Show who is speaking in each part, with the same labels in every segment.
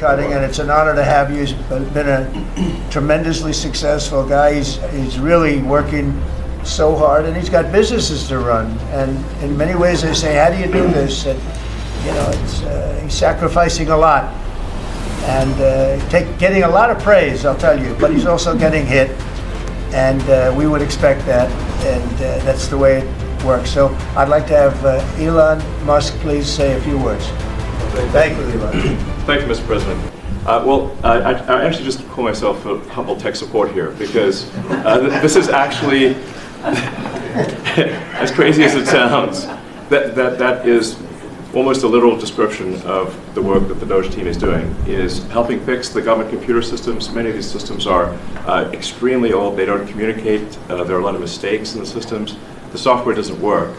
Speaker 1: cutting, and it's an honor to have you. He's been a tremendously successful guy. He's really working so hard, and he's got businesses to run. And in many ways, they say, "How do you do this?" And you know, he's sacrificing a lot and getting a lot of praise, I'll tell you. But he's also getting hit, and we would expect that, and that's the way it works. So I'd like to have Elon Musk please say a few words. Thank you, Elon.
Speaker 2: Thank you, Mr. President. I actually just call myself a humble tech support here because this is actually, as crazy as it sounds, that is almost a literal description of the work that the DOGE team is doing, is helping fix the government computer systems. Many of these systems are extremely old. They don't communicate. There are a lot of mistakes in the systems. The software doesn't work.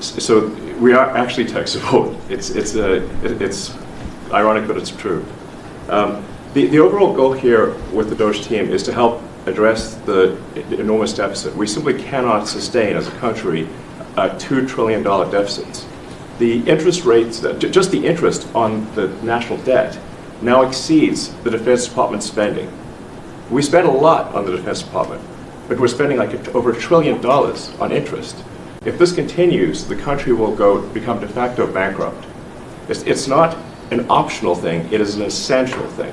Speaker 2: So we are actually tech support. It's ironic, but it's true. The overall goal here with the DOGE team is to help address the enormous deficit. We simply cannot sustain as a country $2 trillion deficits. The interest rates, just the interest on the national debt now exceeds the Defense Department spending. We spend a lot on the Defense Department, but we're spending like over $1 trillion on interest. If this continues, the country will become de facto bankrupt. It's not an optional thing, it is an essential thing.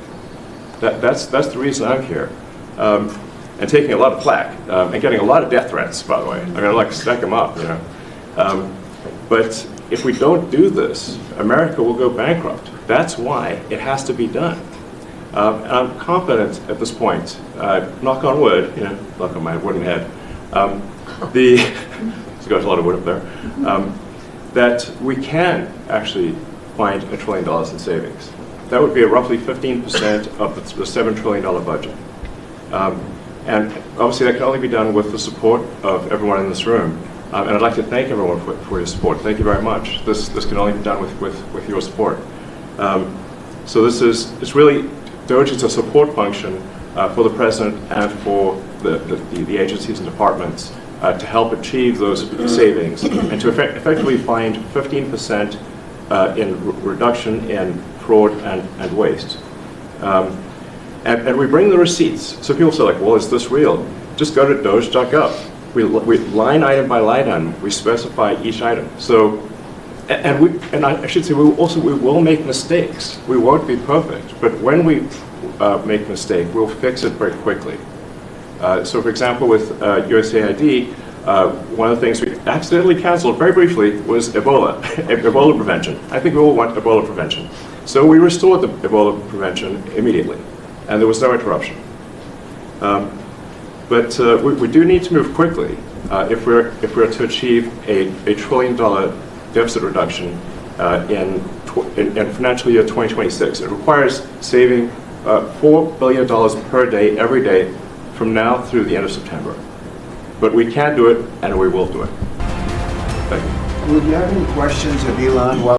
Speaker 2: That's the reason I'm here. And taking a lot of flack, and getting a lot of death threats, by the way. I'm gonna like stack them up, you know. But if we don't do this, America will go bankrupt. That's why it has to be done. And I'm confident at this point, knock on wood, you know, knock on my wooden head, there's got a lot of wood up there, that we can actually find $1 trillion in savings. That would be roughly 15% of the $7 trillion budget. And obviously that can only be done with the support of everyone in this room. And I'd like to thank everyone for your support. Thank you very much. This can only be done with your support. So it's really, DOGE is a support function for the President and for the agencies and departments to help achieve those savings and to effectively find 15% in reduction in fraud and waste. And we bring the receipts. So people say, like, well, is this real? Just go to doge.gov. We line item by line item, we specify each item. So, and I should say, we will make mistakes. We won't be perfect, but when we make a mistake, we'll fix it very quickly. So, for example, with USAID, one of the things we accidentally canceled very briefly was Ebola, Ebola prevention. I think we all want Ebola prevention. So we restored the Ebola prevention immediately, and there was no interruption. But we do need to move quickly if we're to achieve a $1 trillion deficit reduction in financial year 2026. It requires saving $4 billion per day, every day, from now through the end of September. But we can do it, and we will do it. Thank you.
Speaker 1: Would you have any questions of Elon while